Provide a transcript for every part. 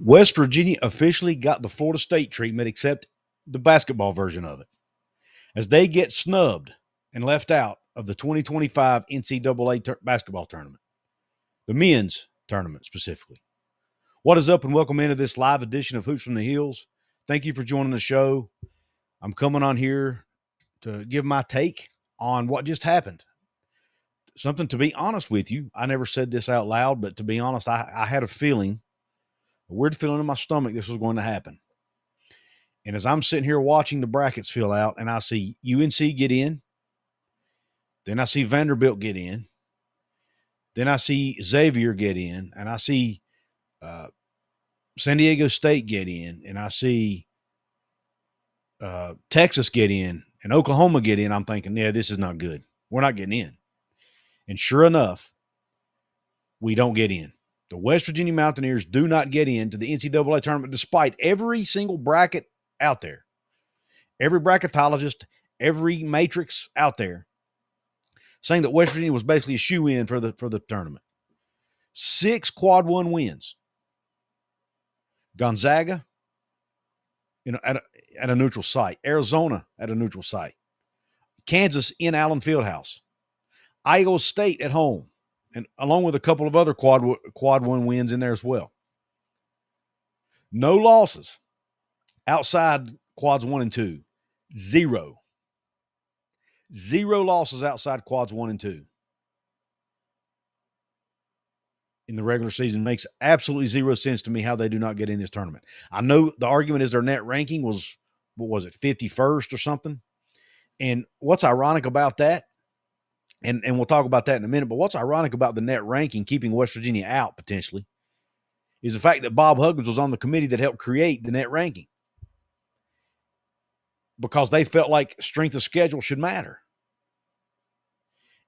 West Virginia officially got the Florida State treatment, except the basketball version of it, as they get snubbed and left out of the 2025 NCAA basketball tournament, the men's tournament specifically. What is up, and welcome into this live edition of Hoops from the Hills. Thank you for joining the show. I'm coming on here to give my take on what just happened. Something, to be honest with you, I never said this out loud, but to be honest, I had a weird feeling in my stomach this was going to happen. And as I'm sitting here watching the brackets fill out, and I see UNC get in, then I see Vanderbilt get in, then I see Xavier get in, and I see San Diego State get in, and I see Texas get in, and Oklahoma get in, I'm thinking, yeah, this is not good. We're not getting in. And sure enough, we don't get in. The West Virginia Mountaineers do not get into the NCAA tournament despite every single bracket out there. Every bracketologist, every matrix out there saying that West Virginia was basically a shoe-in for the tournament. 6 quad one wins. Gonzaga at a neutral site. Arizona at a neutral site. Kansas in Allen Fieldhouse. Iowa State at home, and along with a couple of other quad one wins in there as well. No losses outside quads 1 and 2. 0. 0 losses outside quads 1 and 2 in the regular season. Makes absolutely zero sense to me how they do not get in this tournament. I know the argument is their net ranking was, what was it, 51st or something? And what's ironic about that, and we'll talk about that in a minute, but what's ironic about the net ranking keeping West Virginia out potentially is the fact that Bob Huggins was on the committee that helped create the net ranking, because they felt like strength of schedule should matter.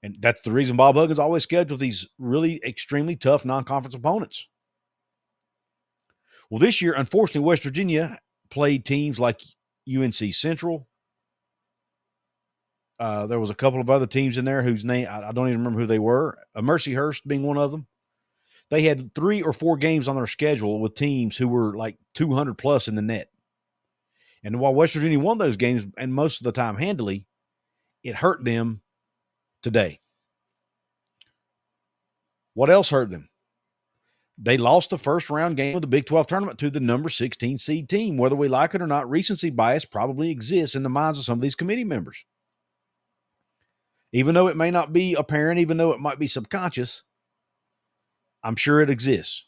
And that's the reason Bob Huggins always scheduled these really extremely tough non-conference opponents. Well, this year, unfortunately, West Virginia played teams like UNC Central. There was a couple of other teams in there whose name I don't even remember who they were. Mercyhurst being one of them. They had 3 or 4 games on their schedule with teams who were like 200 plus in the net. And while West Virginia won those games, and most of the time handily, it hurt them today. What else hurt them? They lost the first round game of the Big 12 tournament to the number 16 seed team. Whether we like it or not, recency bias probably exists in the minds of some of these committee members. Even though it may not be apparent, even though it might be subconscious, I'm sure it exists.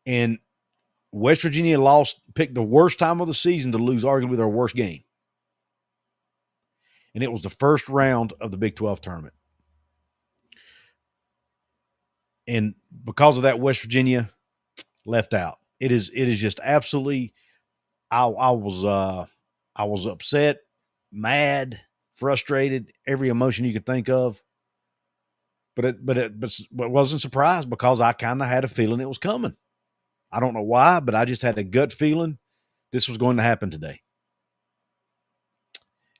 And West Virginia picked the worst time of the season to lose arguably their worst game. And it was the first round of the Big 12 tournament. And because of that, West Virginia left out. It is just absolutely, I was upset, mad, frustrated, every emotion you could think of. But wasn't surprised, because I kind of had a feeling it was coming. I don't know why, but I just had a gut feeling this was going to happen today.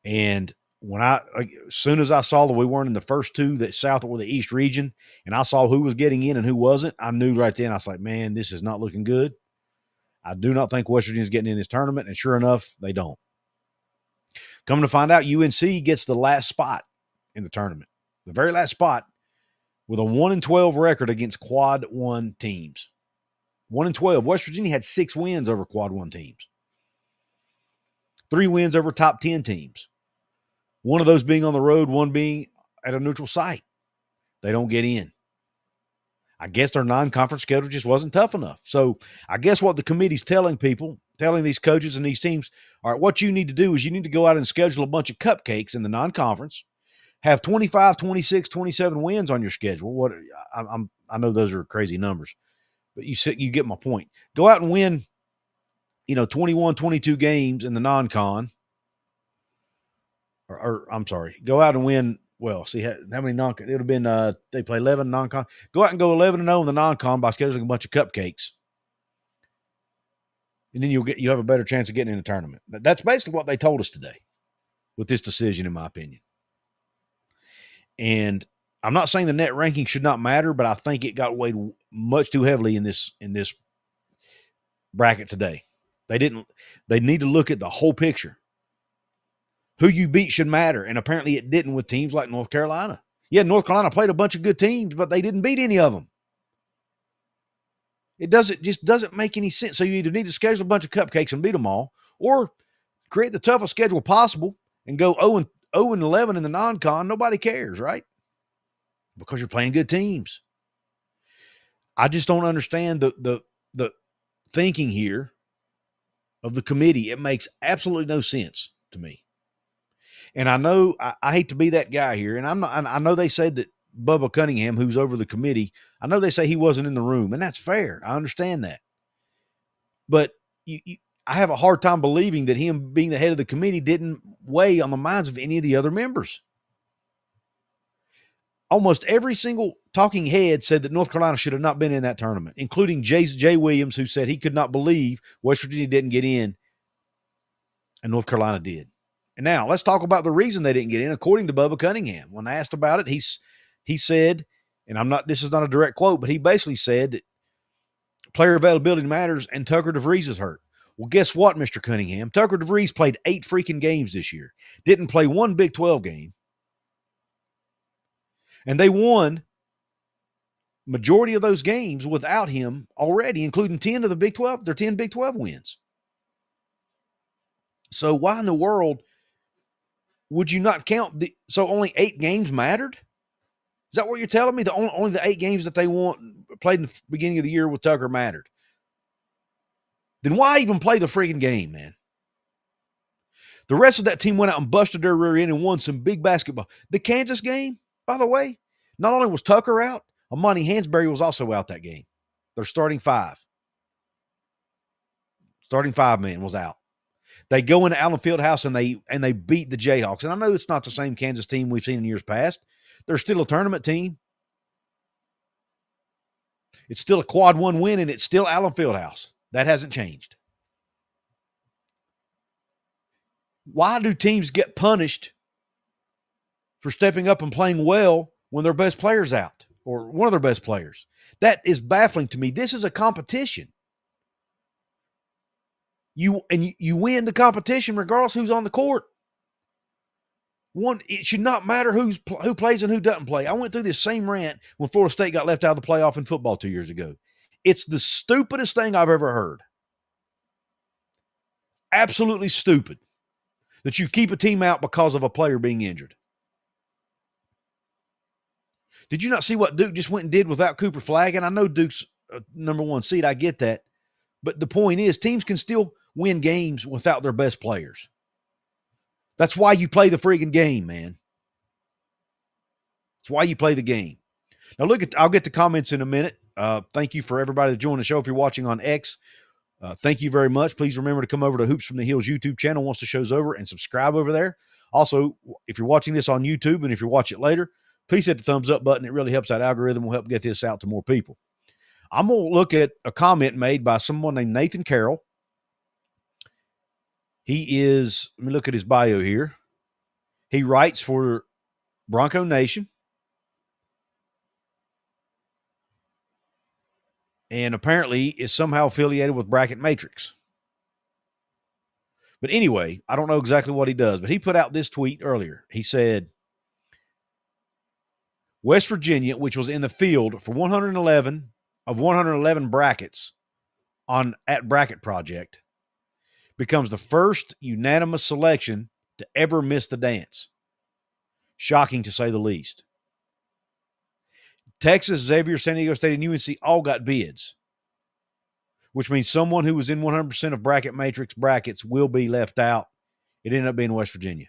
And as soon as I saw that we weren't in the first 2, that South or the East region, and I saw who was getting in and who wasn't, I knew right then. I was like, man, this is not looking good. I do not think West Virginia's getting in this tournament, and sure enough, they don't. Coming to find out, UNC gets the last spot in the tournament, the very last spot, with a 1-12 record against quad 1 teams. 1-12. West Virginia had 6 wins over quad 1 teams. 3 wins over top 10 teams. One of those being on the road, one being at a neutral site. They don't get in. I guess their non-conference schedule just wasn't tough enough. So I guess what the committee's telling these coaches and these teams, all right, what you need to do is you need to go out and schedule a bunch of cupcakes in the non-conference, have 25, 26, 27 wins on your schedule. I know those are crazy numbers, but you get my point. Go out and win, 21, 22 games in the non-con. Or I'm sorry, go out and win. Well, see how many non-con, it would have been, they play 11 non-con. Go out and go 11-0 in the non-con by scheduling a bunch of cupcakes. And then you have a better chance of getting in the tournament. That's basically what they told us today with this decision, in my opinion. And I'm not saying the net ranking should not matter, but I think it got weighed much too heavily in this bracket today. They didn't. They need to look at the whole picture. Who you beat should matter, and apparently it didn't with teams like North Carolina. Yeah, North Carolina played a bunch of good teams, but they didn't beat any of them. It just doesn't make any sense. So you either need to schedule a bunch of cupcakes and beat them all, or create the toughest schedule possible and go 0-11 in the non-con. Nobody cares, right? Because you're playing good teams. I just don't understand the thinking here of the committee. It makes absolutely no sense to me. And I know I hate to be that guy here, and I know they said that Bubba Cunningham, who's over the committee, I know they say he wasn't in the room, and that's fair. I understand that. But I have a hard time believing that him being the head of the committee didn't weigh on the minds of any of the other members. Almost every single talking head said that North Carolina should have not been in that tournament, including Jay Williams, who said he could not believe West Virginia didn't get in and North Carolina did. And now let's talk about the reason they didn't get in. According to Bubba Cunningham, when asked about it, he said, and this is not a direct quote, but he basically said that player availability matters and Tucker DeVries is hurt. Well, guess what, Mr. Cunningham? Tucker DeVries played 8 freaking games this year. Didn't play one Big 12 game. And they won majority of those games without him already, including 10 of the Big 12. They're 10 Big 12 wins. So why in the world would you not count so only 8 games mattered? Is that what you're telling me? Only the 8 games that they played in the beginning of the year with Tucker mattered. Then why even play the freaking game, man? The rest of that team went out and busted their rear end and won some big basketball. The Kansas game, by the way, not only was Tucker out, Amani Hansberry was also out that game. Their starting 5. Starting 5-man was out. They go into Allen Fieldhouse and they beat the Jayhawks. And I know it's not the same Kansas team we've seen in years past. They're still a tournament team. It's still a quad 1 win, and it's still Allen Fieldhouse. That hasn't changed. Why do teams get punished for stepping up and playing well when their best player's out or one of their best players? That is baffling to me. This is a competition. You win the competition regardless who's on the court. It should not matter who plays and who doesn't play. I went through this same rant when Florida State got left out of the playoff in football 2 years ago. It's the stupidest thing I've ever heard. Absolutely stupid that you keep a team out because of a player being injured. Did you not see what Duke just went and did without Cooper Flagg? And I know Duke's number 1 seed. I get that. But the point is, teams can still win games without their best players. That's why you play the friggin' game, man. That's why you play the game. Now, I'll get to comments in a minute. Thank you for everybody that joined the show. If you're watching on X, thank you very much. Please remember to come over to Hoops from the Hills YouTube channel once the show's over and subscribe over there. Also, if you're watching this on YouTube and if you watch it later, please hit the thumbs up button. It really helps that algorithm. Will help get this out to more people. I'm going to look at a comment made by someone named Nathan Carroll. Let me look at his bio here. He writes for Bronco Nation. And apparently is somehow affiliated with Bracket Matrix. But anyway, I don't know exactly what he does, but he put out this tweet earlier. He said, West Virginia, which was in the field for 111 of 111 brackets at Bracket Project, becomes the first unanimous selection to ever miss the dance. Shocking to say the least. Texas, Xavier, San Diego State, and UNC all got bids, which means someone who was in 100% of Bracket Matrix brackets will be left out. It ended up being West Virginia.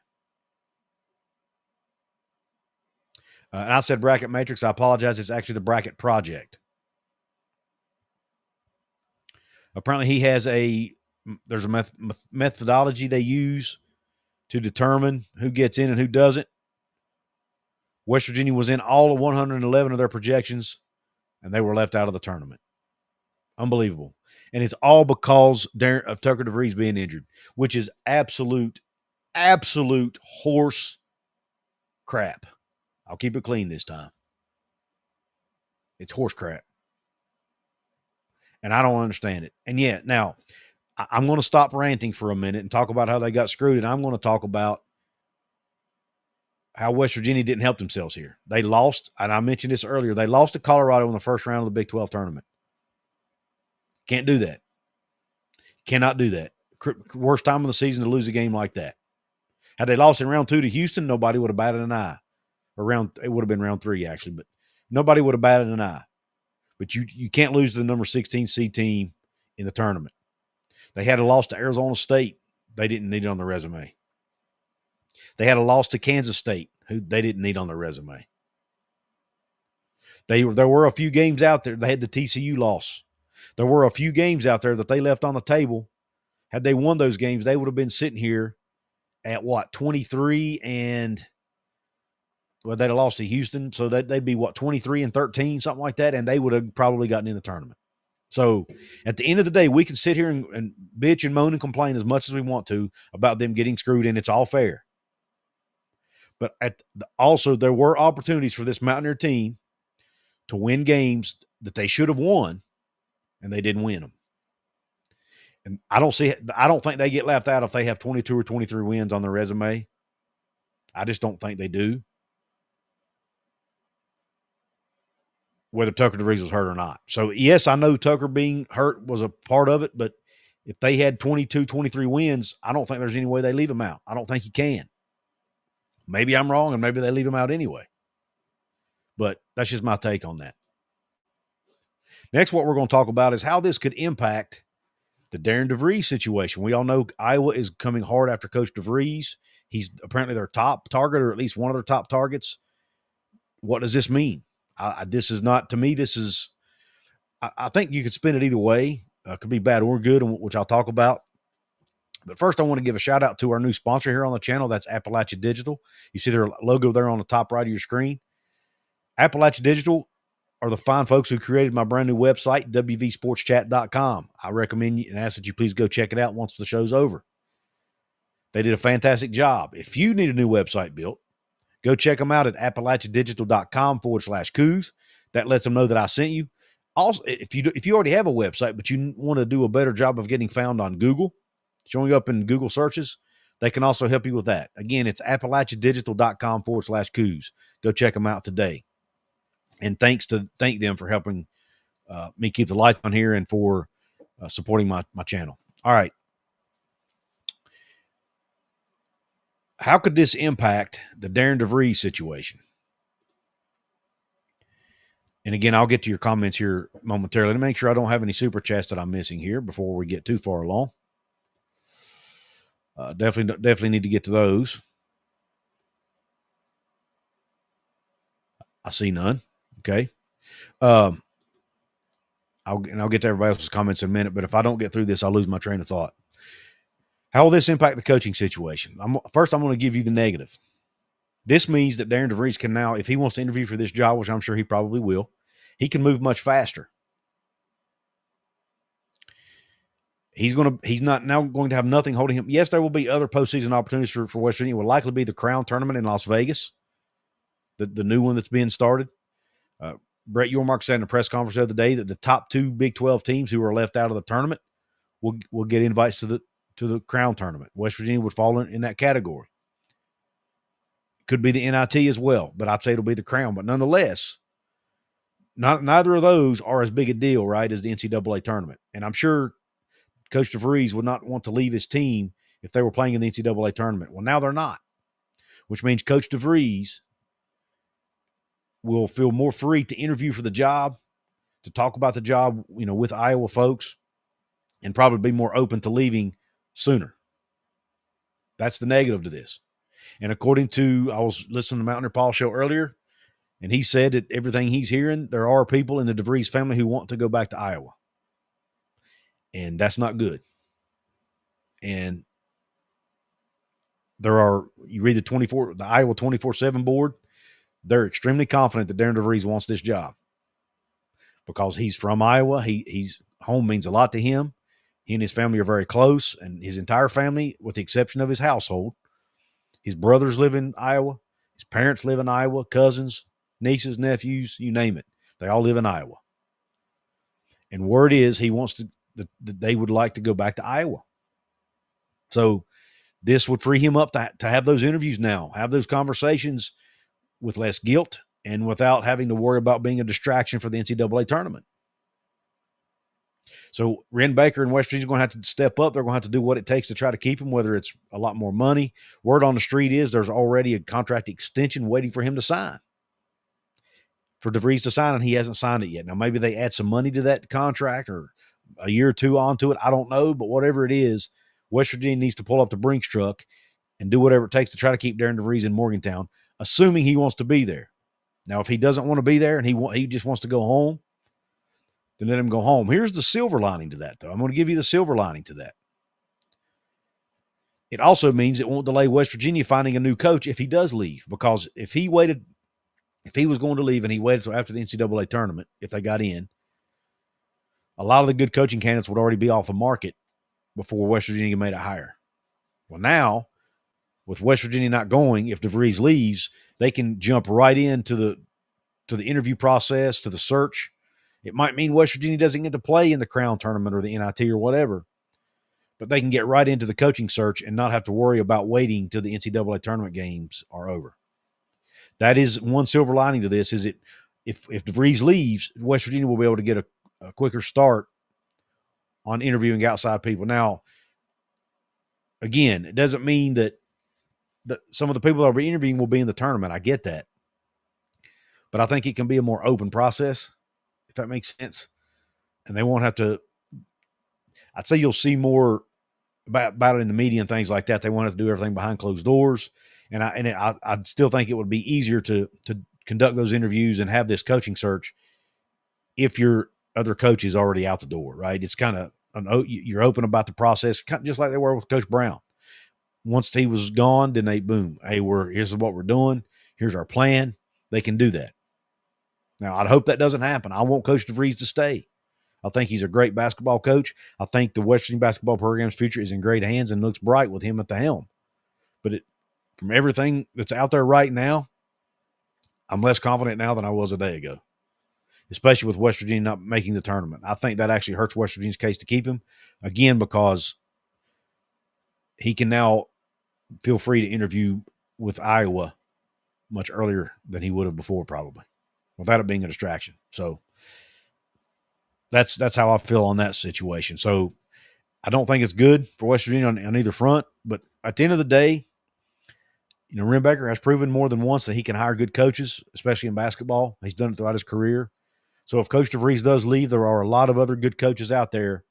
And I said Bracket Matrix. I apologize. It's actually the Bracket Project. Apparently there's a methodology they use to determine who gets in and who doesn't. West Virginia was in all of 111 of their projections, and they were left out of the tournament. Unbelievable. And it's all because of Tucker DeVries being injured, which is absolute horse crap. I'll keep it clean this time. It's horse crap. And I don't understand it. And yet, now, I'm going to stop ranting for a minute and talk about how they got screwed. And I'm going to talk about how West Virginia didn't help themselves here. They lost, and I mentioned this earlier, they lost to Colorado in the first round of the Big 12 tournament. Can't do that. Cannot do that. Worst time of the season to lose a game like that. Had they lost in round 2 to Houston, nobody would have batted an eye. It would have been round 3, actually, but nobody would have batted an eye. But you can't lose to the number 16 seed team in the tournament. They had a loss to Arizona State. They didn't need it on their resume. They had a loss to Kansas State, who they didn't need on their resume. There were a few games out there. They had the TCU loss. There were a few games out there that they left on the table. Had they won those games, they would have been sitting here at 23 and they'd have lost to Houston. So they'd be 23 and 13, something like that. And they would have probably gotten in the tournament. So at the end of the day, we can sit here and bitch and moan and complain as much as we want to about them getting screwed, and it's all fair. But also there were opportunities for this Mountaineer team to win games that they should have won, and they didn't win them. And I don't think they get left out if they have 22 or 23 wins on their resume. I just don't think they do. Whether Tucker DeVries was hurt or not. So, yes, I know Tucker being hurt was a part of it, but if they had 22, 23 wins, I don't think there's any way they leave him out. I don't think you can. Maybe I'm wrong, and maybe they leave him out anyway. But that's just my take on that. Next, what we're going to talk about is how this could impact the Darian DeVries situation. We all know Iowa is coming hard after Coach DeVries. He's apparently their top target, or at least one of their top targets. What does this mean? This is not, to me, this is, I think you could spin it either way. Could be bad or good, which I'll talk about. But first, I want to give a shout out to our new sponsor here on the channel. That's Appalachia Digital. You see their logo there on the top right of your screen. Appalachia Digital are the fine folks who created my brand new website, wvsportschat.com. I recommend you and ask that you please go check it out once the show's over. They did a fantastic job. If you need a new website built, go check them out at appalachiadigital.com/Couz. That lets them know that I sent you. Also, if you already have a website, but you want to do a better job of getting found on Google, showing up in Google searches, they can also help you with that. Again, it's appalachiadigital.com/Couz. Go check them out today. And thank them for helping me keep the lights on here and for supporting my channel. All right. How could this impact the Darian DeVries situation? And again, I'll get to your comments here momentarily to make sure I don't have any super chats that I'm missing here before we get too far along. Definitely need to get to those. I see none. Okay. I'll get to everybody else's comments in a minute, but if I don't get through this, I'll lose my train of thought. How will this impact the coaching situation? First, I'm going to give you the negative. This means that Darian DeVries can now, if he wants to interview for this job, which I'm sure he probably will, he can move much faster. He's not now going to have nothing holding him. Yes, there will be other postseason opportunities for West Virginia. It will likely be the Crown Tournament in Las Vegas, the new one that's being started. Brett Yormark said in a press conference the other day that the top 2 Big 12 teams who are left out of the tournament will get invites to the Crown Tournament. West Virginia would fall in that category. Could be the NIT as well, but I'd say it'll be the Crown. But nonetheless, neither of those are as big a deal, right, as the NCAA tournament. And I'm sure Coach DeVries would not want to leave his team if they were playing in the NCAA tournament. Well, now they're not, which means Coach DeVries will feel more free to interview for the job, to talk about the job, with Iowa folks, and probably be more open to leaving sooner. That's the negative to this. And according to, I was listening to the Mountaineer Paul show earlier, and he said that everything he's hearing, there are people in the DeVries family who want to go back to Iowa. And that's not good. And you read the Iowa 24/7 board, they're extremely confident that Darian DeVries wants this job because he's from Iowa. He's home means a lot to him. He and his family are very close, and his entire family, with the exception of his household, his brothers live in Iowa. His parents live in Iowa, cousins, nieces, nephews, you name it. They all live in Iowa. And word is he wants to, they would like to go back to Iowa. So this would free him up to have those interviews now, have those conversations with less guilt and without having to worry about being a distraction for the NCAA tournament. So Ren Baker and West Virginia are going to have to step up. They're going to have to do what it takes to try to keep him, whether it's a lot more money. Word on the street is there's already a contract extension waiting for him to sign. For DeVries to sign, and he hasn't signed it yet. Now, maybe they add some money to that contract or a year or two onto it. I don't know, but whatever it is, West Virginia needs to pull up the Brinks truck and do whatever it takes to try to keep Darian DeVries in Morgantown, assuming he wants to be there. Now, if he doesn't want to be there and he just wants to go home, then let him go home. Here's the silver lining to that, though. I'm going to give you the silver lining to that. It also means it won't delay West Virginia finding a new coach if he does leave, because if he was going to leave and he waited until after the NCAA tournament, if they got in, a lot of the good coaching candidates would already be off the market before West Virginia made a hire. Well, now, with West Virginia not going, if DeVries leaves, they can jump right into the interview process, to the search. It might mean West Virginia doesn't get to play in the Crown Tournament or the NIT or whatever, but they can get right into the coaching search and not have to worry about waiting till the NCAA tournament games are over. That is one silver lining to this, is it if DeVries leaves, West Virginia will be able to get a quicker start on interviewing outside people. Now, again, it doesn't mean that some of the people that will be interviewing will be in the tournament. I get that. But I think it can be a more open process, if that makes sense. And they won't have to – I'd say you'll see more about it in the media and things like that. They won't have to do everything behind closed doors. And I still think it would be easier to conduct those interviews and have this coaching search if your other coach is already out the door, right? It's kind of you're open about the process, just like they were with Coach Brown. Once he was gone, then they boom. Hey, here's what we're doing. Here's our plan. They can do that. Now, I'd hope that doesn't happen. I want Coach DeVries to stay. I think he's a great basketball coach. I think the West Virginia basketball program's future is in great hands and looks bright with him at the helm. But from everything that's out there right now, I'm less confident now than I was a day ago, especially with West Virginia not making the tournament. I think that actually hurts West Virginia's case to keep him, again, because he can now feel free to interview with Iowa much earlier than he would have before, probably, without it being a distraction. So that's how I feel on that situation. So I don't think it's good for West Virginia on either front, but at the end of the day, Ren Baker has proven more than once that he can hire good coaches, especially in basketball. He's done it throughout his career. So if Coach DeVries does leave, there are a lot of other good coaches out there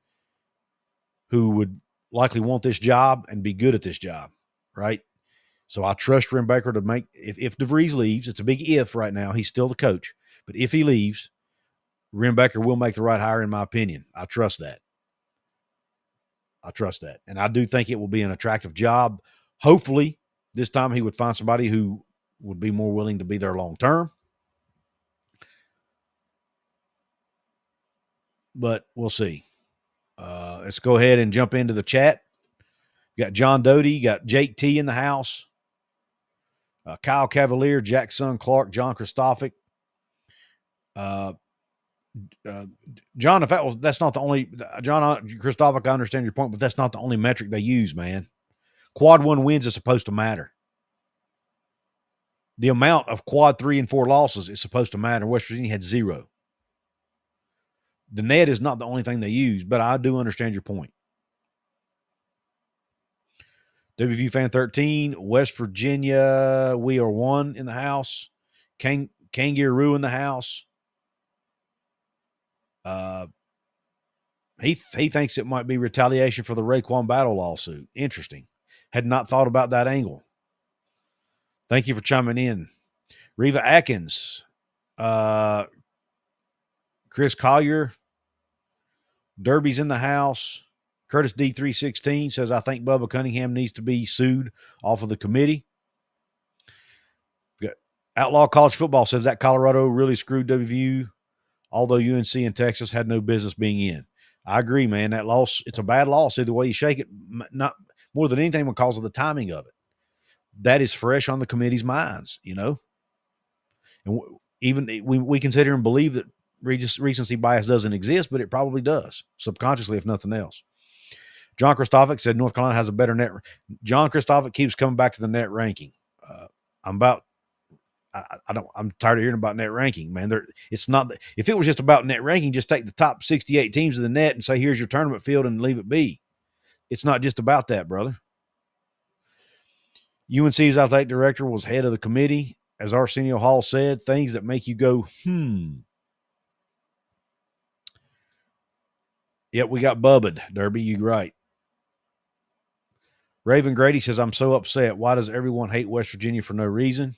who would likely want this job and be good at this job, right? So I trust Ren Baker to make – if DeVries leaves, it's a big if right now. He's still the coach. But if he leaves, Ren Baker will make the right hire, in my opinion. I trust that. And I do think it will be an attractive job. Hopefully, this time he would find somebody who would be more willing to be there long term. But we'll see. Let's go ahead and jump into the chat. You got John Doty, got Jake T in the house, Kyle Cavalier, Jackson Clark, John Christophic. John, that's not the only John Christophic, I understand your point, but that's not the only metric they use, man. Quad 1 wins is supposed to matter. The amount of quad 3 and 4 losses is supposed to matter. West Virginia had 0. The net is not the only thing they use, but I do understand your point. WView Fan 13, West Virginia, we are 1 in the house. Kangaroo in the house. He thinks it might be retaliation for the Raekwon Battle lawsuit. Interesting. Had not thought about that angle. Thank you for chiming in. Reva Atkins, Chris Collier, Derby's in the house. Curtis D316 says, I think Bubba Cunningham needs to be sued off of the committee. Outlaw College Football says that Colorado really screwed WVU, although UNC and Texas had no business being in. I agree, man. That loss, it's a bad loss either way you shake it, not more than anything because of the timing of it. That is fresh on the committee's minds, And even we consider and believe that recency bias doesn't exist, but it probably does subconsciously, if nothing else. John Kristofic said North Carolina has a better net. John Kristofic keeps coming back to the net ranking. I'm tired of hearing about net ranking, man. It's not. If it was just about net ranking, just take the top 68 teams of the net and say, here's your tournament field and leave it be. It's not just about that, brother. UNC's athletic director was head of the committee. As Arsenio Hall said, things that make you go, Yep, we got bubbed, Derby. You're right. Raven Grady says, I'm so upset. Why does everyone hate West Virginia for no reason?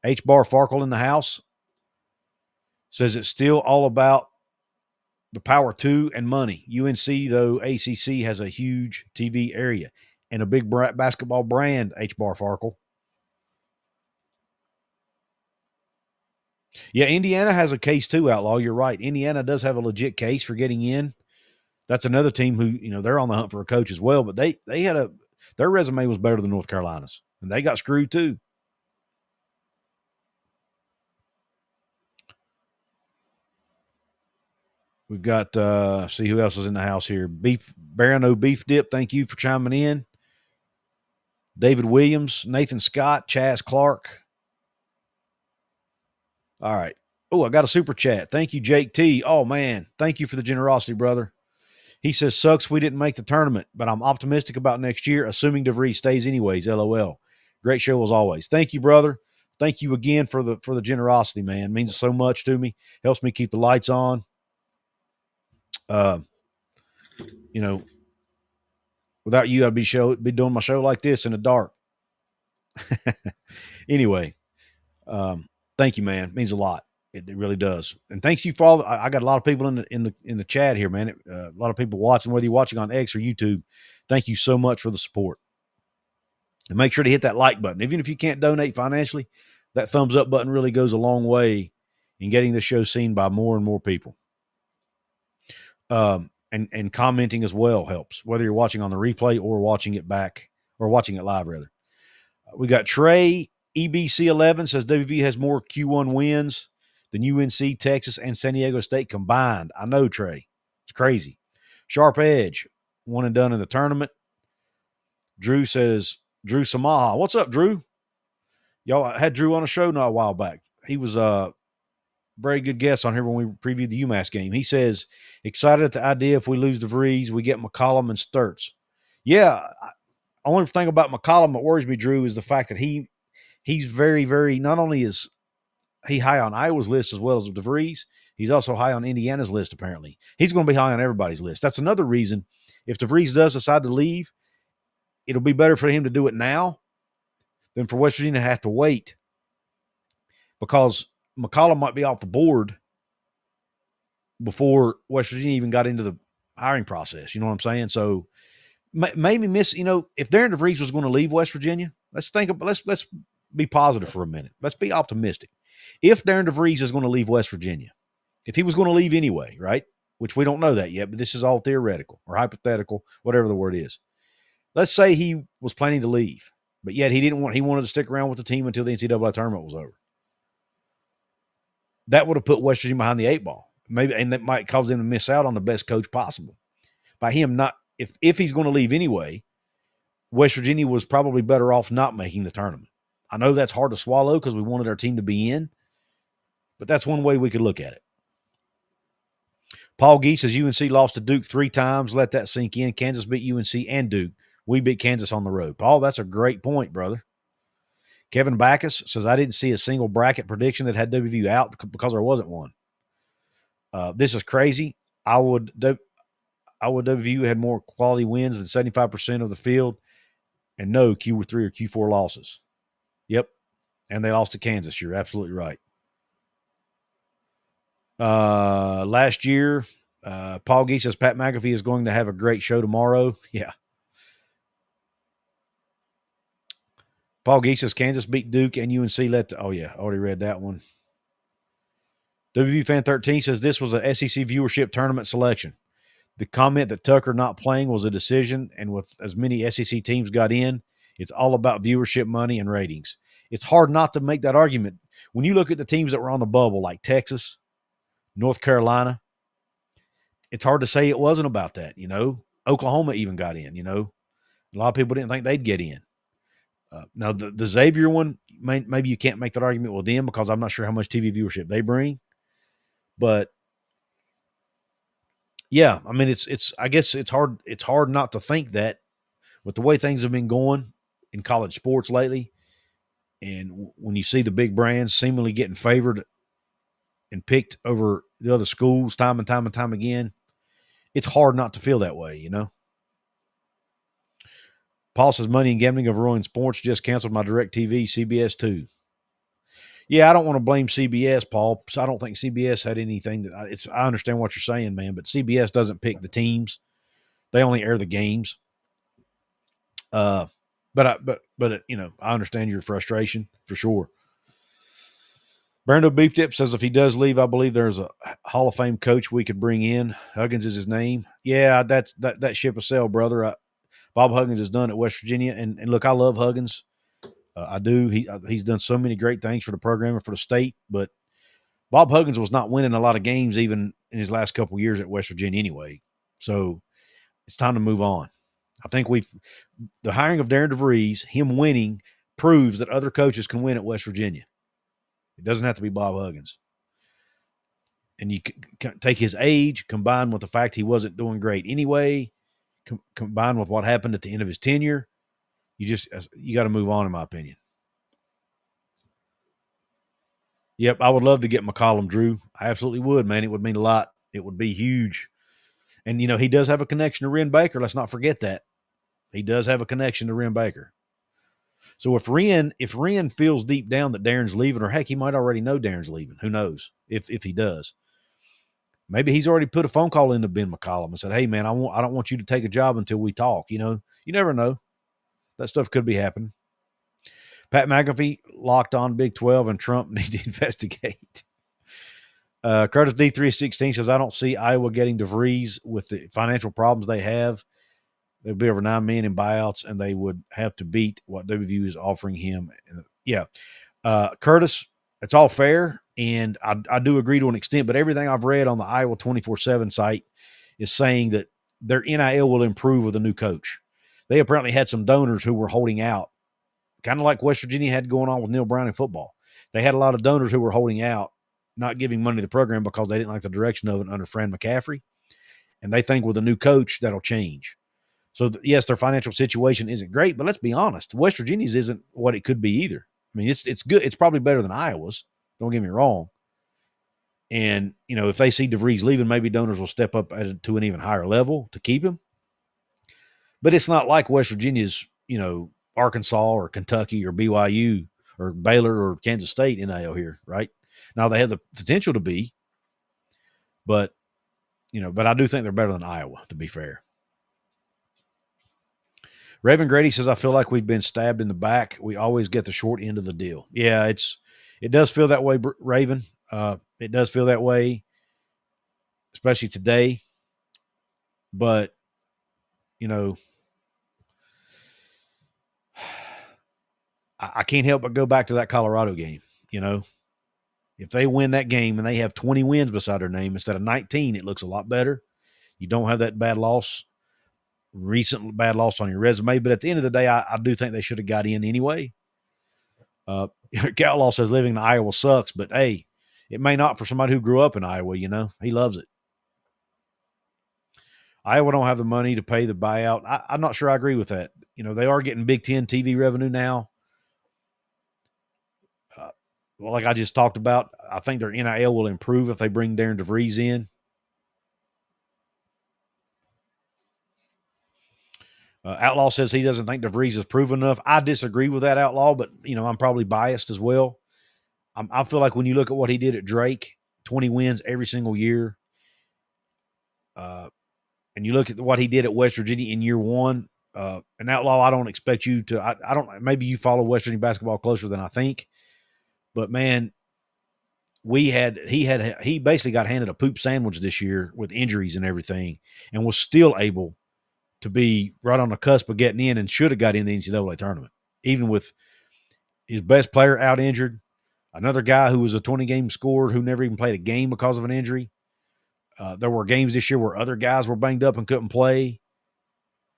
H. Bar Farkle in the house says it's still all about the power two and money. UNC, though, ACC has a huge TV area and a big basketball brand, H. Bar Farkle. Yeah, Indiana has a case too, Outlaw. You're right. Indiana does have a legit case for getting in. That's another team who, they're on the hunt for a coach as well, but they had their resume was better than North Carolina's, and they got screwed too. We've got see who else is in the house here. Barano Beef Dip, thank you for chiming in. David Williams, Nathan Scott, Chaz Clark. All right. Oh, I got a super chat. Thank you, Jake T. Oh, man. Thank you for the generosity, brother. He says, sucks we didn't make the tournament, but I'm optimistic about next year, assuming DeVries stays anyways, LOL. Great show as always. Thank you, brother. Thank you again for the generosity, man. It means so much to me. Helps me keep the lights on. Without you, I'd be doing my show like this in the dark. Anyway, thank you, man. It means a lot. It really does. And thanks you for all. I got a lot of people in the chat here, man. A lot of people watching, whether you're watching on X or YouTube. Thank you so much for the support. And make sure to hit that like button. Even if you can't donate financially, that thumbs up button really goes a long way in getting the show seen by more and more people. And commenting as well helps, whether you're watching on the replay or watching it back or watching it live, rather. We got Trey EBC11 says WV has more Q1 wins than UNC, Texas, and San Diego State combined. I know, Trey. It's crazy. Sharp Edge, one and done in the tournament. Drew says, Drew Samaha. What's up, Drew? Y'all, I had Drew on a show not a while back. He was a very good guest on here when we previewed the UMass game. He says, excited at the idea if we lose DeVries, we get McCollum and Sturts. Yeah, only thing about McCollum that worries me, Drew, is the fact that he's very, very, not only is he high on Iowa's list as well as DeVries, he's also high on Indiana's list, apparently. He's going to be high on everybody's list. That's another reason. If DeVries does decide to leave, it'll be better for him to do it now than for West Virginia to have to wait, because McCollum might be off the board before West Virginia even got into the hiring process. You know what I'm saying? So maybe if Darian DeVries was going to leave West Virginia, let's be positive for a minute. Let's be optimistic. If Darian DeVries is going to leave West Virginia, if he was going to leave anyway, right? Which we don't know that yet, but this is all theoretical or hypothetical, whatever the word is. Let's say he was planning to leave, but yet he wanted to stick around with the team until the NCAA tournament was over. That would have put West Virginia behind the 8 ball. Maybe, and that might cause them to miss out on the best coach possible. By him not, if he's going to leave anyway, West Virginia was probably better off not making the tournament. I know that's hard to swallow because we wanted our team to be in, but that's one way we could look at it. Paul Gee says UNC lost to Duke 3 times. Let that sink in. Kansas beat UNC and Duke. We beat Kansas on the road. Paul, that's a great point, brother. Kevin Backus says, I didn't see a single bracket prediction that had WVU out because there wasn't one. This is crazy. I would WVU had more quality wins than 75% of the field and no Q3 or Q4 losses. Yep. And they lost to Kansas. You're absolutely right. Last year, Paul Gee says Pat McAfee is going to have a great show tomorrow. Yeah. Paul Gee says Kansas beat Duke and UNC already read that one. WV Fan 13 says this was a SEC viewership tournament selection. The comment that Tucker not playing was a decision, and with as many SEC teams got in, it's all about viewership, money, and ratings. It's hard not to make that argument. When you look at the teams that were on the bubble, like Texas, North Carolina. It's hard to say it wasn't about that, Oklahoma even got in, A lot of people didn't think they'd get in. Now, the Xavier one, maybe you can't make that argument with them because I'm not sure how much TV viewership they bring. But, yeah, I mean, I guess it's hard not to think that with the way things have been going in college sports lately, and when you see the big brands seemingly getting favored and picked over the other schools time and time and time again, it's hard not to feel that way, Paul says money and gambling of ruined sports. Just canceled my DirecTV, CBS too. Yeah, I don't want to blame CBS, Paul. So I don't think CBS had anything. I understand what you're saying, man, but CBS doesn't pick the teams; they only air the games. But I understand your frustration for sure. Brando Beef Dip says if he does leave, I believe there's a Hall of Fame coach we could bring in. Huggins is his name. Yeah, that ship will sail, brother. Bob Huggins has done at West Virginia, and look, I love Huggins. I do. He's done so many great things for the program and for the state, but Bob Huggins was not winning a lot of games even in his last couple of years at West Virginia anyway. So it's time to move on. I think the hiring of Darian DeVries, him winning, proves that other coaches can win at West Virginia. It doesn't have to be Bob Huggins. And you can take his age, combined with the fact he wasn't doing great anyway, combined with what happened at the end of his tenure, you got to move on, in my opinion. Yep, I would love to get McCollum, Drew. I absolutely would, man. It would mean a lot. It would be huge. And, he does have a connection to Wren Baker. Let's not forget that. He does have a connection to Wren Baker. So if Wren feels deep down that Darren's leaving, or heck, he might already know Darren's leaving. Who knows if he does. Maybe he's already put a phone call into Ben McCollum and said, hey, man, I don't want you to take a job until we talk. You never know. That stuff could be happening. Pat McAfee locked on Big 12 and Trump need to investigate. Curtis D316 says, I don't see Iowa getting DeVries with the financial problems they have. They'll be over $9 million in buyouts, and they would have to beat what WVU is offering him. Yeah. Curtis, it's all fair, and I do agree to an extent, but everything I've read on the Iowa 24/7 site is saying that their NIL will improve with a new coach. They apparently had some donors who were holding out, kind of like West Virginia had going on with Neil Brown in football. They had a lot of donors who were holding out, not giving money to the program because they didn't like the direction of it under Fran McCaffrey. And they think with a new coach, that'll change. So, yes, their financial situation isn't great, but let's be honest. West Virginia's isn't what it could be either. I mean, it's good. It's probably better than Iowa's. Don't get me wrong. And, if they see DeVries leaving, maybe donors will step up to an even higher level to keep him. But it's not like West Virginia's, Arkansas or Kentucky or BYU or Baylor or Kansas State NIL here, right? Now they have the potential to be, but I do think they're better than Iowa, to be fair. Raven Grady says, I feel like we've been stabbed in the back. We always get the short end of the deal. Yeah, it does feel that way, Raven. It does feel that way, especially today. But, I can't help but go back to that Colorado game, If they win that game and they have 20 wins beside their name instead of 19, it looks a lot better. You don't have that recent bad loss on your resume. But at the end of the day, I do think they should have got in anyway. Outlaw says living in Iowa sucks, but hey, it may not for somebody who grew up in Iowa, He loves it. Iowa don't have the money to pay the buyout. I'm not sure I agree with that. They are getting Big Ten TV revenue now. Well, like I just talked about, I think their NIL will improve if they bring Darian DeVries in. Outlaw says he doesn't think DeVries is proven enough. I disagree with that, Outlaw, but, I'm probably biased as well. I feel like when you look at what he did at Drake, 20 wins every single year, and you look at what he did at West Virginia in year one, and Outlaw, I don't expect you to – I don't – maybe you follow West Virginia basketball closer than I think. But, man, he basically got handed a poop sandwich this year with injuries and everything and was still able to be right on the cusp of getting in and should have got in the NCAA tournament, even with his best player out injured, Another guy who was a 20-game scorer who never even played a game because of an injury. There were games this year where other guys were banged up and couldn't play.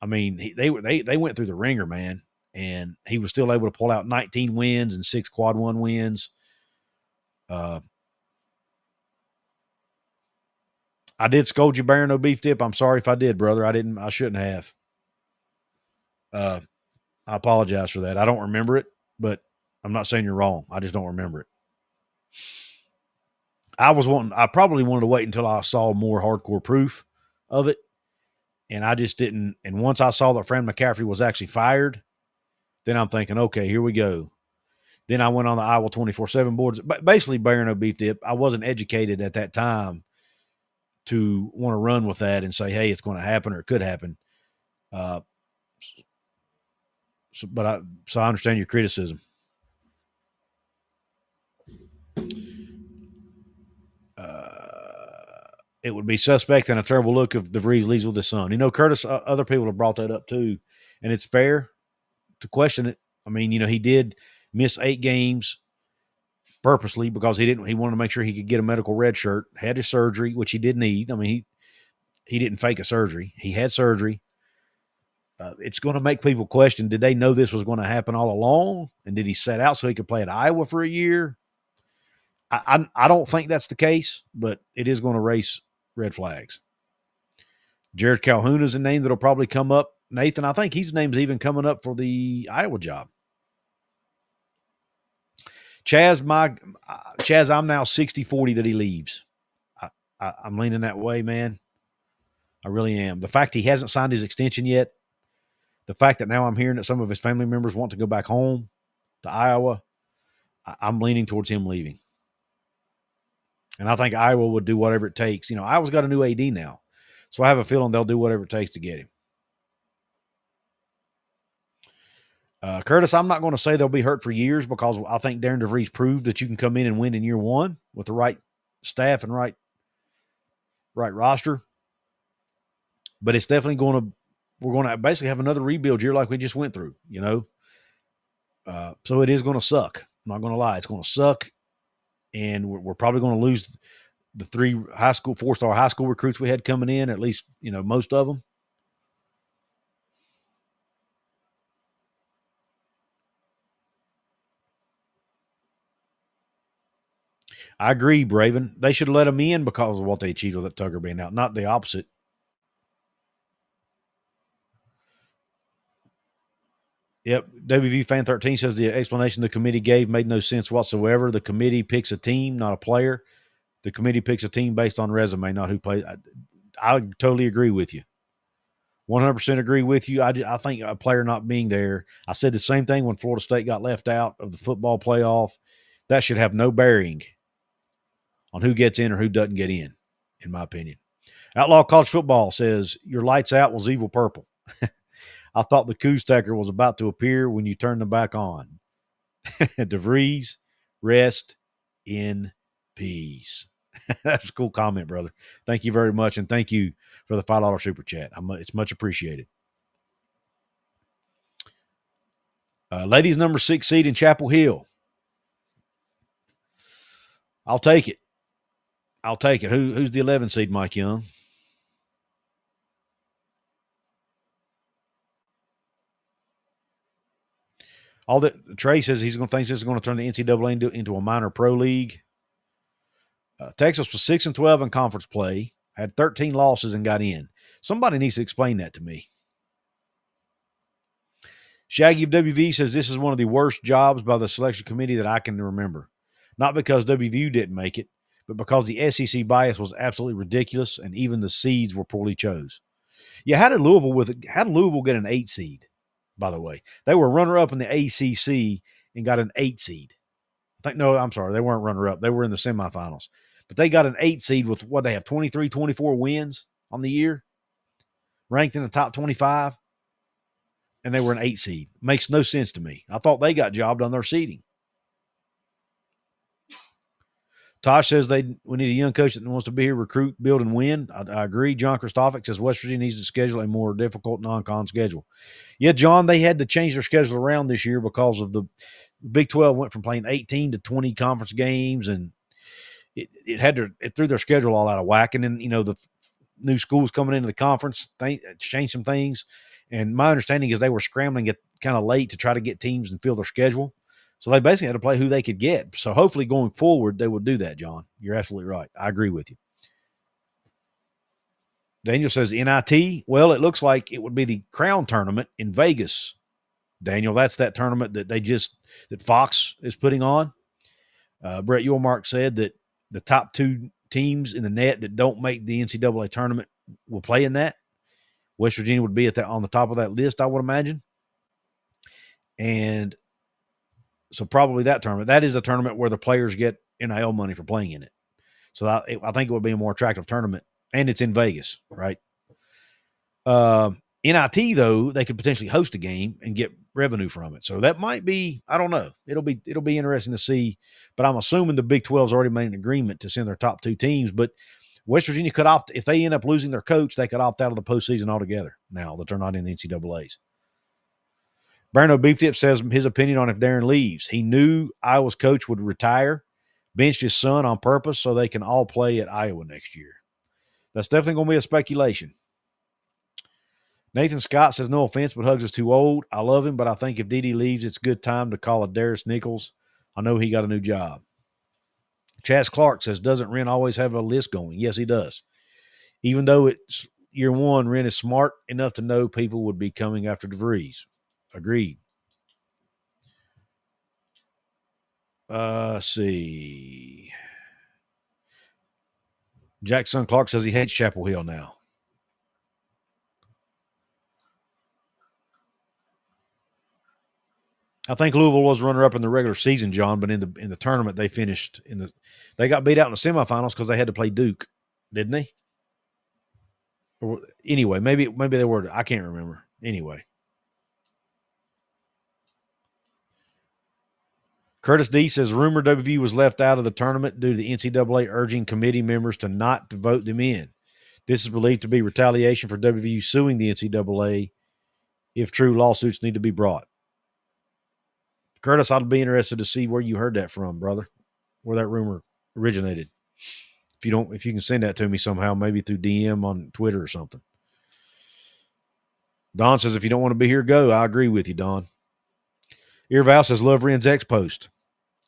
I mean, they went through the ringer, man, and he was still able to pull out 19 wins and 6 quad one wins. I did scold you, Baron, no beef dip. I'm sorry if I did, brother. I shouldn't have. I apologize for that. I don't remember it, but I'm not saying you're wrong. I just don't remember it. I probably wanted to wait until I saw more hardcore proof of it. And I just didn't. And once I saw that Fran McCaffrey was actually fired, then I'm thinking, okay, here we go. Then I went on the Iowa 24/7 boards. But basically, Baron no beef dip. I wasn't educated at that time to want to run with that and say, hey, it's going to happen or it could happen. So I understand your criticism. It would be suspect and a terrible look if DeVries leaves with his son. You know, Curtis, other people have brought that up too, and it's fair to question it. I mean, you know, he did miss 8 games purposely because he wanted to make sure he could get a medical red shirt, had his surgery, which he did need. I mean, he didn't fake a surgery. He had surgery. It's going to make people question, did they know this was going to happen all along? And did he set out so he could play at Iowa for a year? I don't think that's the case, but it is going to raise red flags. Jared Calhoun is a name that'll probably come up. Nathan, I think his name's even coming up for the Iowa job. Chaz, I'm now 60-40 that he leaves. I'm leaning that way, man. I really am. The fact he hasn't signed his extension yet, the fact that now I'm hearing that some of his family members want to go back home to Iowa, I'm leaning towards him leaving. And I think Iowa would do whatever it takes. You know, Iowa's got a new AD now, so I have a feeling they'll do whatever it takes to get him. Curtis, I'm not going to say they'll be hurt for years because I think Darian DeVries proved that you can come in and win in year one with the right staff and right roster. But it's definitely we're going to basically have another rebuild year like we just went through, you know. So it is going to suck. I'm not going to lie. It's going to suck. And we're probably going to lose the 3 4-star high school recruits we had coming in, at least, you know, most of them. I agree, Braven. They should have let them in because of what they achieved with that Tugger being out, not the opposite. Yep. WV Fan 13 says the explanation the committee gave made no sense whatsoever. The committee picks a team, not a player. The committee picks a team based on resume, not who plays. I totally agree with you. 100% agree with you. I think a player not being there, I said the same thing when Florida State got left out of the football playoff. That should have no bearing on who gets in or who doesn't get in my opinion. Outlaw College Football says, your lights out was evil purple. I thought the Couz stacker was about to appear when you turned them back on. DeVries, rest in peace. That's a cool comment, brother. Thank you very much, and thank you for the $5 super chat. It's much appreciated. Ladies number 6 seed in Chapel Hill. I'll take it. Who's the 11 seed, Mike Young? Trey says thinks this is going to turn the NCAA into a minor pro league. Texas was 6-12 in conference play, had 13 losses and got in. Somebody needs to explain that to me. Shaggy of WV says this is one of the worst jobs by the selection committee that I can remember. Not because WVU didn't make it, but because the SEC bias was absolutely ridiculous and even the seeds were poorly chose. Yeah, how did Louisville get an 8 seed, by the way? They were runner-up in the ACC and got an 8 seed. They weren't runner-up. They were in the semifinals. But they got an 8 seed with what they have, 23, 24 wins on the year, ranked in the top 25, and they were an 8 seed. Makes no sense to me. I thought they got jobbed on their seeding. Tosh says we need a young coach that wants to be here, recruit, build, and win. I agree. John Christophic says West Virginia needs to schedule a more difficult non-con schedule. Yeah, John, they had to change their schedule around this year because of Big 12 went from playing 18 to 20 conference games, and it threw their schedule all out of whack. And then, the new schools coming into the conference changed some things. And my understanding is they were scrambling it kind of late to try to get teams and fill their schedule. So they basically had to play who they could get. So hopefully going forward, they will do that, John. You're absolutely right. I agree with you. Daniel says NIT. Well, it looks like it would be the Crown Tournament in Vegas. Daniel, that's that tournament that Fox is putting on. Brett Yormark said that the top 2 teams in the net that don't make the NCAA tournament will play in that. West Virginia would be on the top of that list, I would imagine. And so probably that tournament. That is a tournament where the players get NIL money for playing in it. So I think it would be a more attractive tournament. And it's in Vegas, right? NIT, though, they could potentially host a game and get revenue from it. So that might be, I don't know. It'll be interesting to see. But I'm assuming the Big 12's already made an agreement to send their top 2 teams. But West Virginia could opt, if they end up losing their coach, they could opt out of the postseason altogether now that they're not in the NCAAs. Brando Beeftip says his opinion on if Darren leaves. He knew Iowa's coach would retire, benched his son on purpose so they can all play at Iowa next year. That's definitely going to be a speculation. Nathan Scott says, no offense, but Hugs is too old. I love him, but I think if Dede leaves, it's a good time to call a Darius Nichols. I know he got a new job. Chaz Clark says, doesn't Wren always have a list going? Yes, he does. Even though it's year 1, Wren is smart enough to know people would be coming after DeVries. Agreed. See. Jackson Clark says he hates Chapel Hill now. I think Louisville was runner-up in the regular season, John, but in the tournament they finished they got beat out in the semifinals because they had to play Duke, didn't they? Or, anyway, maybe they were. I can't remember. Anyway, Curtis D says rumor WVU was left out of the tournament due to the NCAA urging committee members to not to vote them in. This is believed to be retaliation for WVU suing the NCAA. If true, lawsuits need to be brought. Curtis, I'd be interested to see where you heard that from, brother, where that rumor originated. If you can send that to me somehow, maybe through DM on Twitter or something. Don says, if you don't want to be here, go. I agree with you, Don. Earval says, love Wren's X post.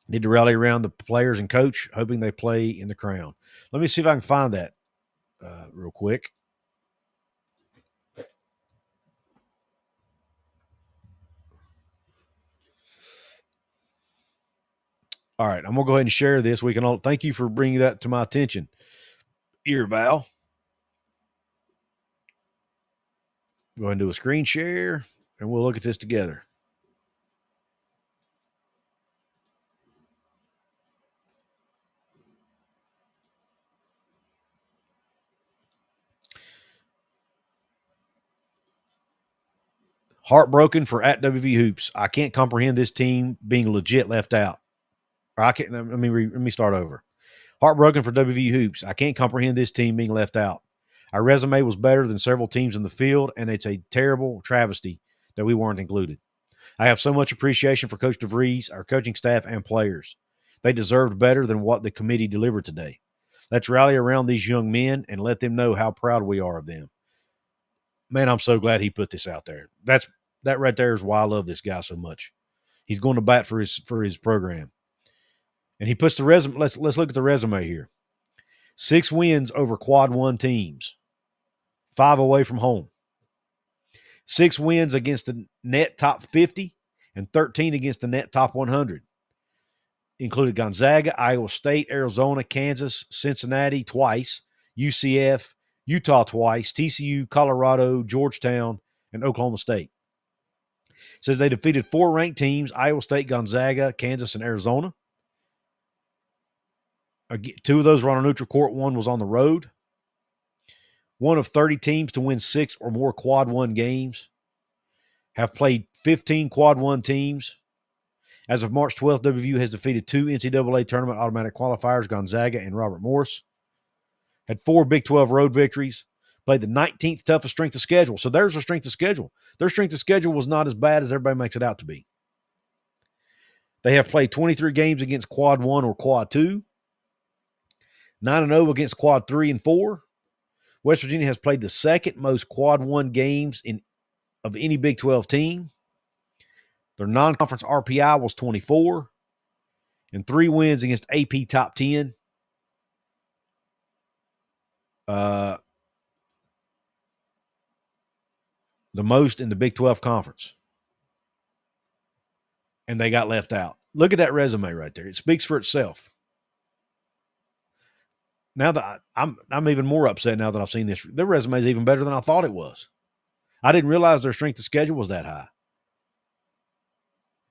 Need to rally around the players and coach, hoping they play in the Crown. Let me see if I can find that real quick. All right, I'm going to go ahead and share this. Thank you for bringing that to my attention. Earval. Go ahead and do a screen share, and we'll look at this together. Heartbroken for at WV Hoops. I can't comprehend this team being legit left out. Or I can't. Let me start over. Heartbroken for WV Hoops. I can't comprehend this team being left out. Our resume was better than several teams in the field, and it's a terrible travesty that we weren't included. I have so much appreciation for Coach DeVries, our coaching staff, and players. They deserved better than what the committee delivered today. Let's rally around these young men and let them know how proud we are of them. Man, I'm so glad he put this out there. That right there is why I love this guy so much. He's going to bat for his program. And he puts the resume. Let's look at the resume here. 6 wins over quad 1 teams. 5 away from home. 6 wins against the net top 50 and 13 against the net top 100. Included Gonzaga, Iowa State, Arizona, Kansas, Cincinnati twice, UCF, Utah twice, TCU, Colorado, Georgetown, and Oklahoma State. Says they defeated 4 ranked teams, Iowa State, Gonzaga, Kansas, and Arizona. 2 of those were on a neutral court. 1 was on the road. 1 of 30 teams to win 6 or more quad 1 games. Have played 15 quad 1 teams. As of March 12th, WVU has defeated 2 NCAA tournament automatic qualifiers, Gonzaga and Robert Morris. Had 4 Big 12 road victories. Played the 19th toughest strength of schedule. So there's their strength of schedule. Their strength of schedule was not as bad as everybody makes it out to be. They have played 23 games against Quad 1 or Quad 2, 9-0 against Quad 3 and 4. West Virginia has played the second most Quad 1 games of any Big 12 team. Their non-conference RPI was 24, and 3 wins against AP Top 10. The most in the Big 12 conference. And they got left out. Look at that resume right there. It speaks for itself. Now that I'm even more upset now that I've seen this. Their resume is even better than I thought it was. I didn't realize their strength of schedule was that high.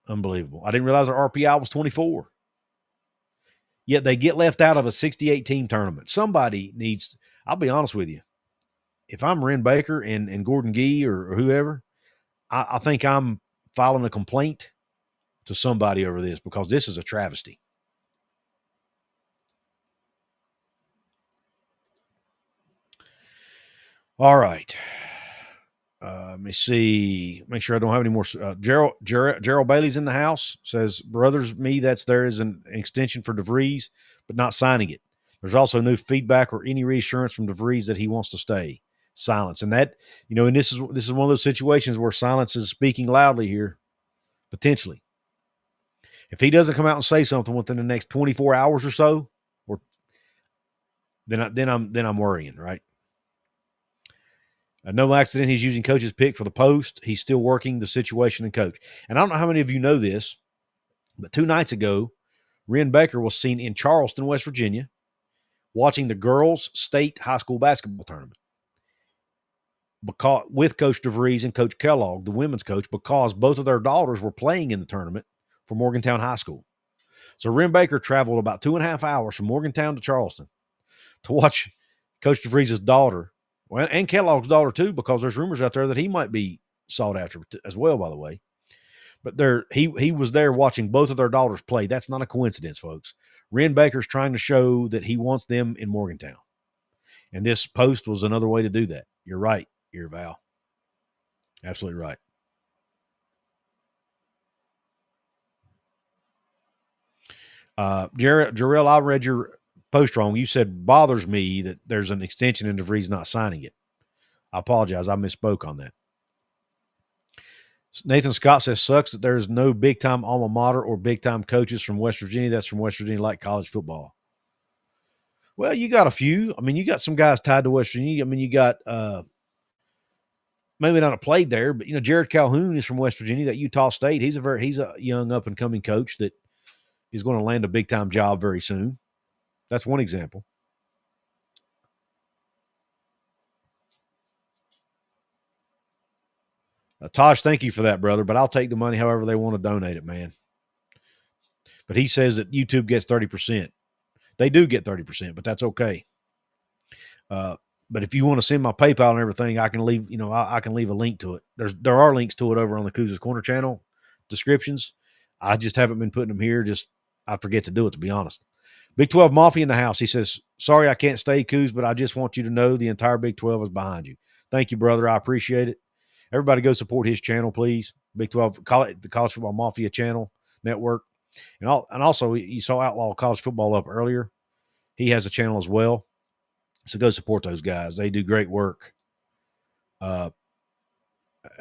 Unbelievable. I didn't realize their RPI was 24. Yet they get left out of a 68-team tournament. Somebody needs, I'll be honest with you. If I'm Ren Baker and Gordon Gee or whoever, I think I'm filing a complaint to somebody over this because this is a travesty. All right. Let me see. Make sure I don't have any more. Gerald Bailey's in the house. Says, brothers, there is an extension for DeVries, but not signing it. There's also no feedback or any reassurance from DeVries that he wants to stay. Silence. And that, and this is one of those situations where silence is speaking loudly here, potentially. If he doesn't come out and say something within the next 24 hours or so, then I'm worrying, right? No accident, he's using Coach's pick for the post. He's still working the situation and Coach. And I don't know how many of you know this, but 2 nights ago, Ren Baker was seen in Charleston, West Virginia, watching the girls' state high school basketball tournament with Coach DeVries and Coach Kellogg, the women's coach, because both of their daughters were playing in the tournament for Morgantown High School. So Ren Baker traveled about 2.5 hours from Morgantown to Charleston to watch Coach DeVries' daughter, and Kellogg's daughter too, because there's rumors out there that he might be sought after as well, by the way. But he was there watching both of their daughters play. That's not a coincidence, folks. Ren Baker's trying to show that he wants them in Morgantown. And this post was another way to do that. You're right, Val. Absolutely right. Jarrell, I read your post wrong. You said bothers me that there's an extension and DeVries not signing it. I apologize. I misspoke on that. Nathan Scott says, sucks that there's no big-time alma mater or big-time coaches from West Virginia. That's from West Virginia, like college football. Well, you got a few. I mean, you got some guys tied to West Virginia. I mean, you got maybe not played there, but, Jared Calhoun is from West Virginia, that Utah State. He's a young up-and-coming coach that is going to land a big-time job very soon. That's one example. Tosh, thank you for that, brother, but I'll take the money however they want to donate it, man. But he says that YouTube gets 30%. They do get 30%, but that's okay. But if you want to send my PayPal and everything, I can leave, I can leave a link to it. There are links to it over on the Couz's Corner channel descriptions. I just haven't been putting them here. I forget to do it, to be honest. Big 12 Mafia in the house. He says, sorry I can't stay, Couz, but I just want you to know the entire Big 12 is behind you. Thank you, brother. I appreciate it. Everybody go support his channel, please. Big 12, the College Football Mafia channel network. And also, you saw Outlaw College Football up earlier. He has a channel as well. So go support those guys. They do great work at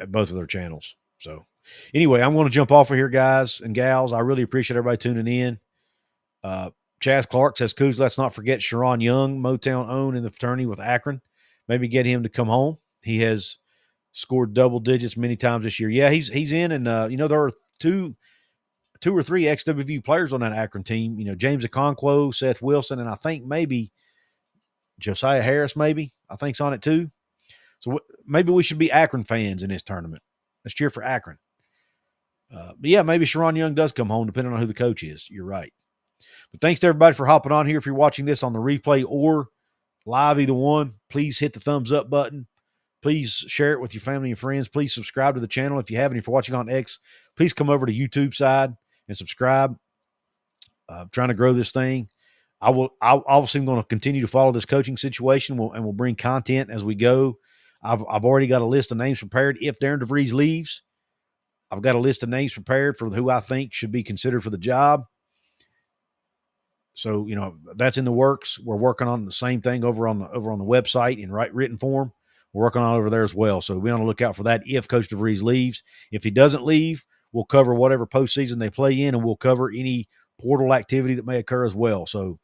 both of their channels. So anyway, I'm going to jump off of here, guys and gals. I really appreciate everybody tuning in. Chaz Clark says, Couz, let's not forget Sharon Young, Motown owned in the fraternity with Akron. Maybe get him to come home. He has scored double digits many times this year. Yeah, he's in, and there are two or three XWVU players on that Akron team. James Okonkwo, Seth Wilson, and I think maybe Josiah Harris. Maybe I think's on it too. So maybe we should be Akron fans in this tournament. Let's cheer for Akron. But yeah, maybe Sharon Young does come home, depending on who the coach is. You're right. But thanks to everybody for hopping on here. If you're watching this on the replay or live, either one, please hit the thumbs up button. Please share it with your family and friends. Please subscribe to the channel if you haven't. If you're watching on X, please come over to YouTube side and subscribe. I'm trying to grow this thing. I'll obviously going to continue to follow this coaching situation, and we'll bring content as we go. I've already got a list of names prepared. If Darian DeVries leaves, I've got a list of names prepared for who I think should be considered for the job. So, that's in the works. We're working on the same thing over on the website in written form. We're working on it over there as well. So be on the lookout for that if Coach DeVries leaves. If he doesn't leave, we'll cover whatever postseason they play in, and we'll cover any portal activity that may occur as well. So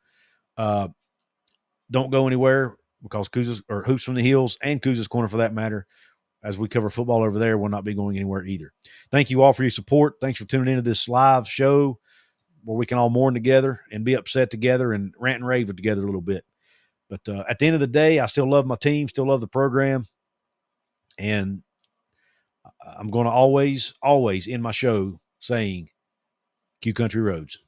don't go anywhere, because Couz's, or Hoops from the Hills, and Couz's Corner for that matter, as we cover football over there, will not be going anywhere either. Thank you all for your support. Thanks for tuning into this live show where we can all mourn together and be upset together and rant and rave together a little bit. But at the end of the day, I still love my team, still love the program. And I'm going to always end my show saying, Q Country Roads.